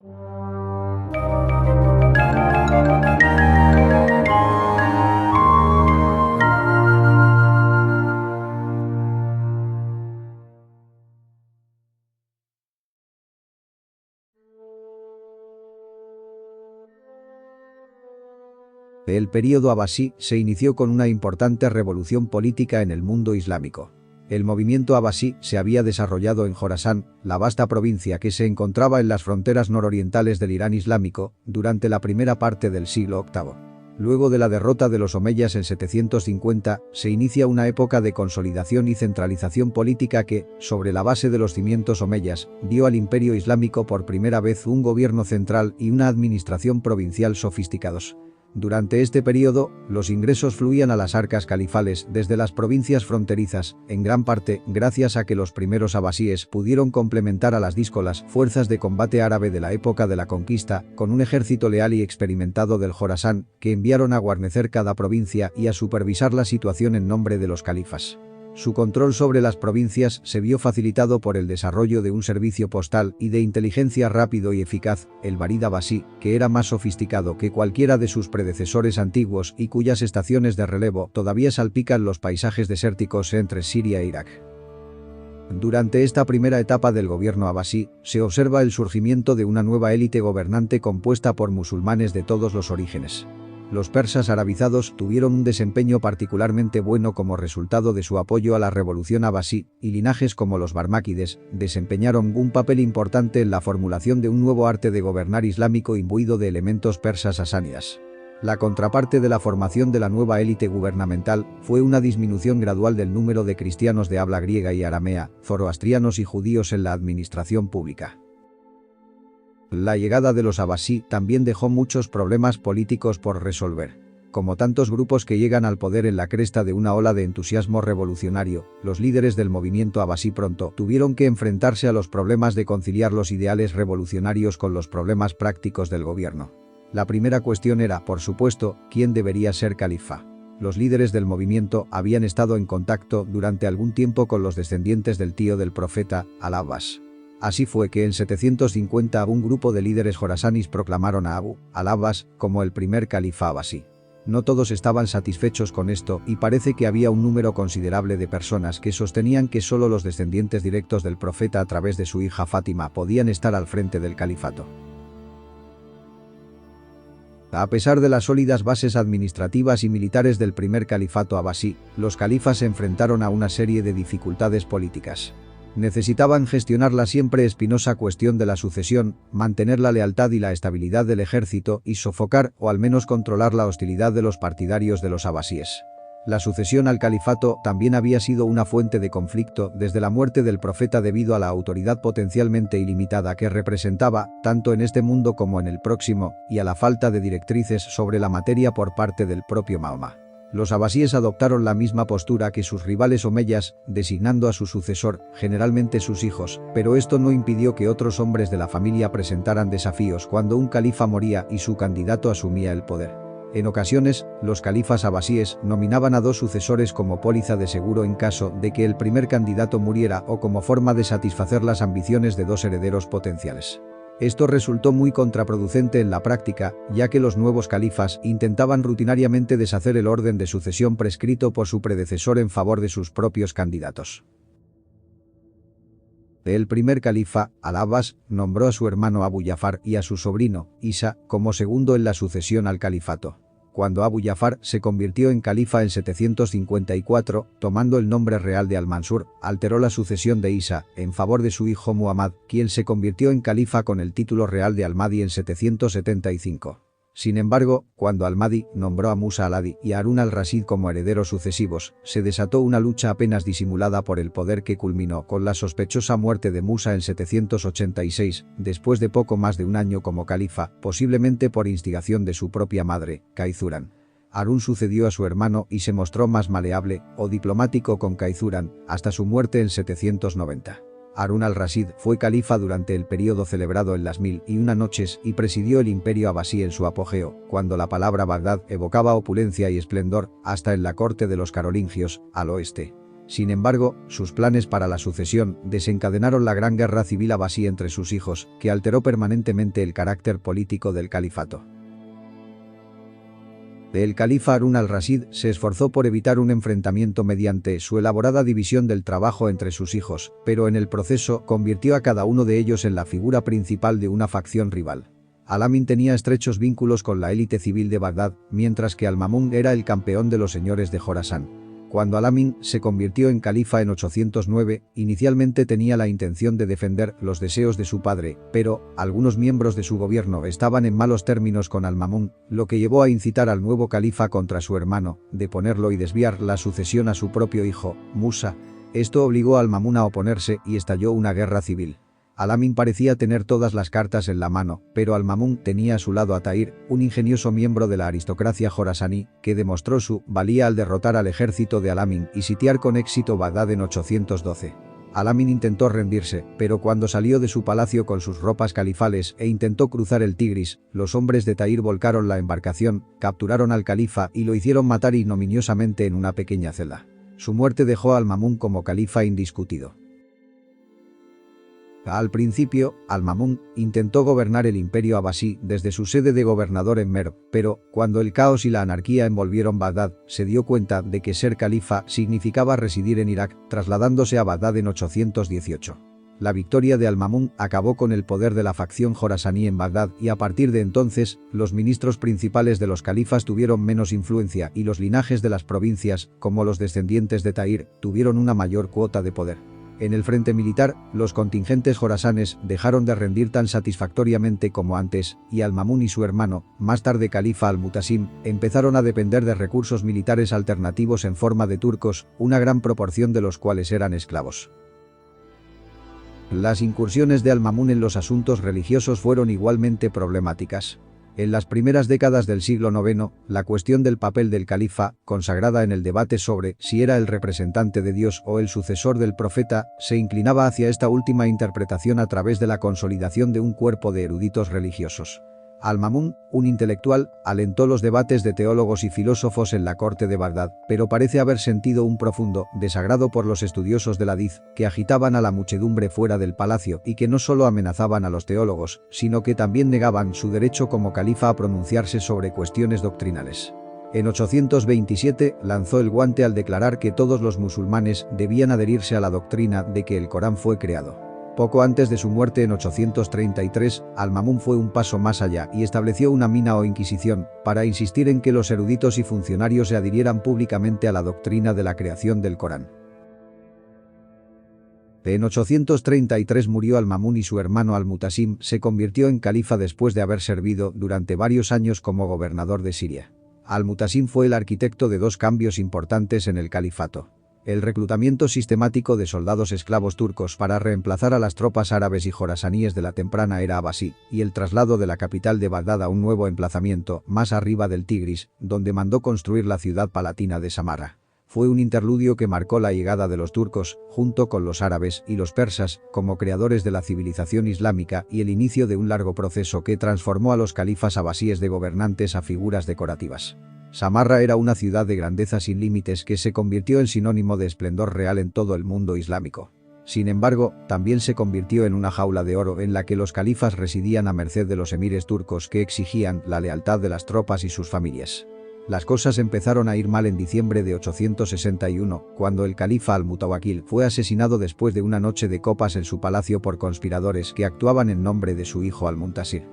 El período abasí se inició con una importante revolución política en el mundo islámico. El movimiento abasí se había desarrollado en Jorasán, la vasta provincia que se encontraba en las fronteras nororientales del Irán islámico, durante la primera parte del siglo VIII. Luego de la derrota de los omeyas en 750, se inicia una época de consolidación y centralización política que, sobre la base de los cimientos omeyas, dio al imperio islámico por primera vez un gobierno central y una administración provincial sofisticados. Durante este periodo, los ingresos fluían a las arcas califales desde las provincias fronterizas, en gran parte gracias a que los primeros abasíes pudieron complementar a las díscolas fuerzas de combate árabe de la época de la conquista, con un ejército leal y experimentado del Jorasán, que enviaron a guarnecer cada provincia y a supervisar la situación en nombre de los califas. Su control sobre las provincias se vio facilitado por el desarrollo de un servicio postal y de inteligencia rápido y eficaz, el Barid Abasí, que era más sofisticado que cualquiera de sus predecesores antiguos y cuyas estaciones de relevo todavía salpican los paisajes desérticos entre Siria e Irak. Durante esta primera etapa del gobierno abasí, se observa el surgimiento de una nueva élite gobernante compuesta por musulmanes de todos los orígenes. Los persas arabizados tuvieron un desempeño particularmente bueno como resultado de su apoyo a la revolución abasí, y linajes como los barmáquides desempeñaron un papel importante en la formulación de un nuevo arte de gobernar islámico imbuido de elementos persas sasánidas. La contraparte de la formación de la nueva élite gubernamental fue una disminución gradual del número de cristianos de habla griega y aramea, zoroastrianos y judíos en la administración pública. La llegada de los abasí también dejó muchos problemas políticos por resolver. Como tantos grupos que llegan al poder en la cresta de una ola de entusiasmo revolucionario, los líderes del movimiento abasí pronto tuvieron que enfrentarse a los problemas de conciliar los ideales revolucionarios con los problemas prácticos del gobierno. La primera cuestión era, por supuesto, quién debería ser califa. Los líderes del movimiento habían estado en contacto durante algún tiempo con los descendientes del tío del profeta, Al-Abbas. Así fue que en 750 un grupo de líderes jorasaníes proclamaron a Abu al-Abbas como el primer califa abasí. No todos estaban satisfechos con esto y parece que había un número considerable de personas que sostenían que solo los descendientes directos del profeta a través de su hija Fátima podían estar al frente del califato. A pesar de las sólidas bases administrativas y militares del primer califato abasí, los califas se enfrentaron a una serie de dificultades políticas. Necesitaban gestionar la siempre espinosa cuestión de la sucesión, mantener la lealtad y la estabilidad del ejército y sofocar o al menos controlar la hostilidad de los partidarios de los abasíes. La sucesión al califato también había sido una fuente de conflicto desde la muerte del profeta debido a la autoridad potencialmente ilimitada que representaba, tanto en este mundo como en el próximo, y a la falta de directrices sobre la materia por parte del propio Mahoma. Los abasíes adoptaron la misma postura que sus rivales omeyas, designando a su sucesor, generalmente sus hijos, pero esto no impidió que otros hombres de la familia presentaran desafíos cuando un califa moría y su candidato asumía el poder. En ocasiones, los califas abasíes nominaban a dos sucesores como póliza de seguro en caso de que el primer candidato muriera o como forma de satisfacer las ambiciones de dos herederos potenciales. Esto resultó muy contraproducente en la práctica, ya que los nuevos califas intentaban rutinariamente deshacer el orden de sucesión prescrito por su predecesor en favor de sus propios candidatos. El primer califa, Al-Abbas, nombró a su hermano Abu Jafar y a su sobrino, Isa, como segundo en la sucesión al califato. Cuando Abu Jafar se convirtió en califa en 754, tomando el nombre real de Al-Mansur, alteró la sucesión de Isa en favor de su hijo Muhammad, quien se convirtió en califa con el título real de Al-Mahdi en 775. Sin embargo, cuando Al-Mahdi nombró a Musa al-Hadi y a Harún al-Rashid como herederos sucesivos, se desató una lucha apenas disimulada por el poder que culminó con la sospechosa muerte de Musa en 786, después de poco más de un año como califa, posiblemente por instigación de su propia madre, Kaizuran. Harún sucedió a su hermano y se mostró más maleable o diplomático con Kaizuran, hasta su muerte en 790. Harún al-Rashid fue califa durante el periodo celebrado en las 1001 noches y presidió el imperio abasí en su apogeo, cuando la palabra Bagdad evocaba opulencia y esplendor, hasta en la corte de los carolingios, al oeste. Sin embargo, sus planes para la sucesión desencadenaron la gran guerra civil abasí entre sus hijos, que alteró permanentemente el carácter político del califato. El califa Harún al-Rashid se esforzó por evitar un enfrentamiento mediante su elaborada división del trabajo entre sus hijos, pero en el proceso convirtió a cada uno de ellos en la figura principal de una facción rival. Al-Amin tenía estrechos vínculos con la élite civil de Bagdad, mientras que Al-Mamun era el campeón de los señores de Jorasán. Cuando Al-Amin se convirtió en califa en 809, inicialmente tenía la intención de defender los deseos de su padre, pero algunos miembros de su gobierno estaban en malos términos con Al-Mamun, lo que llevó a incitar al nuevo califa contra su hermano, deponerlo y desviar la sucesión a su propio hijo, Musa. Esto obligó a Al-Mamun a oponerse y estalló una guerra civil. Al-Amin parecía tener todas las cartas en la mano, pero Al-Mamun tenía a su lado a Tahir, un ingenioso miembro de la aristocracia jorasaní, que demostró su valía al derrotar al ejército de Al-Amin y sitiar con éxito Bagdad en 812. Al-Amin intentó rendirse, pero cuando salió de su palacio con sus ropas califales e intentó cruzar el Tigris, los hombres de Tahir volcaron la embarcación, capturaron al califa y lo hicieron matar ignominiosamente en una pequeña celda. Su muerte dejó a Al-Mamun como califa indiscutido. Al principio, Al-Mamun intentó gobernar el imperio abasí desde su sede de gobernador en Merv, pero, cuando el caos y la anarquía envolvieron Bagdad, se dio cuenta de que ser califa significaba residir en Irak, trasladándose a Bagdad en 818. La victoria de Al-Mamun acabó con el poder de la facción jorasaní en Bagdad y a partir de entonces, los ministros principales de los califas tuvieron menos influencia y los linajes de las provincias, como los descendientes de Tahir, tuvieron una mayor cuota de poder. En el frente militar, los contingentes jorasanes dejaron de rendir tan satisfactoriamente como antes, y Al-Mamun y su hermano, más tarde califa Al-Mutasim, empezaron a depender de recursos militares alternativos en forma de turcos, una gran proporción de los cuales eran esclavos. Las incursiones de Al-Mamun en los asuntos religiosos fueron igualmente problemáticas. En las primeras décadas del siglo IX, la cuestión del papel del califa, consagrada en el debate sobre si era el representante de Dios o el sucesor del profeta, se inclinaba hacia esta última interpretación a través de la consolidación de un cuerpo de eruditos religiosos. Al-Mamun, un intelectual, alentó los debates de teólogos y filósofos en la corte de Bagdad, pero parece haber sentido un profundo desagrado por los estudiosos del hadith, que agitaban a la muchedumbre fuera del palacio y que no solo amenazaban a los teólogos, sino que también negaban su derecho como califa a pronunciarse sobre cuestiones doctrinales. En 827 lanzó el guante al declarar que todos los musulmanes debían adherirse a la doctrina de que el Corán fue creado. Poco antes de su muerte en 833, Al-Mamun fue un paso más allá y estableció una mina o inquisición para insistir en que los eruditos y funcionarios se adhirieran públicamente a la doctrina de la creación del Corán. En 833 murió Al-Mamun y su hermano Al-Mutasim se convirtió en califa después de haber servido durante varios años como gobernador de Siria. Al-Mutasim fue el arquitecto de dos cambios importantes en el califato: el reclutamiento sistemático de soldados esclavos turcos para reemplazar a las tropas árabes y jorasaníes de la temprana era abasí, y el traslado de la capital de Bagdad a un nuevo emplazamiento, más arriba del Tigris, donde mandó construir la ciudad palatina de Samarra. Fue un interludio que marcó la llegada de los turcos, junto con los árabes y los persas, como creadores de la civilización islámica y el inicio de un largo proceso que transformó a los califas abasíes de gobernantes a figuras decorativas. Samarra era una ciudad de grandeza sin límites que se convirtió en sinónimo de esplendor real en todo el mundo islámico. Sin embargo, también se convirtió en una jaula de oro en la que los califas residían a merced de los emires turcos que exigían la lealtad de las tropas y sus familias. Las cosas empezaron a ir mal en diciembre de 861, cuando el califa Al-Mutawakkil fue asesinado después de una noche de copas en su palacio por conspiradores que actuaban en nombre de su hijo Al-Muntasir.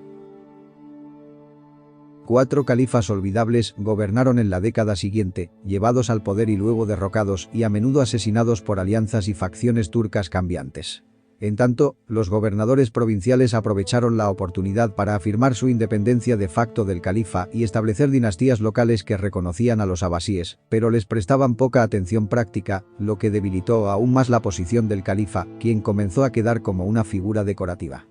4 califas olvidables gobernaron en la década siguiente, llevados al poder y luego derrocados y a menudo asesinados por alianzas y facciones turcas cambiantes. En tanto, los gobernadores provinciales aprovecharon la oportunidad para afirmar su independencia de facto del califa y establecer dinastías locales que reconocían a los abasíes, pero les prestaban poca atención práctica, lo que debilitó aún más la posición del califa, quien comenzó a quedar como una figura decorativa.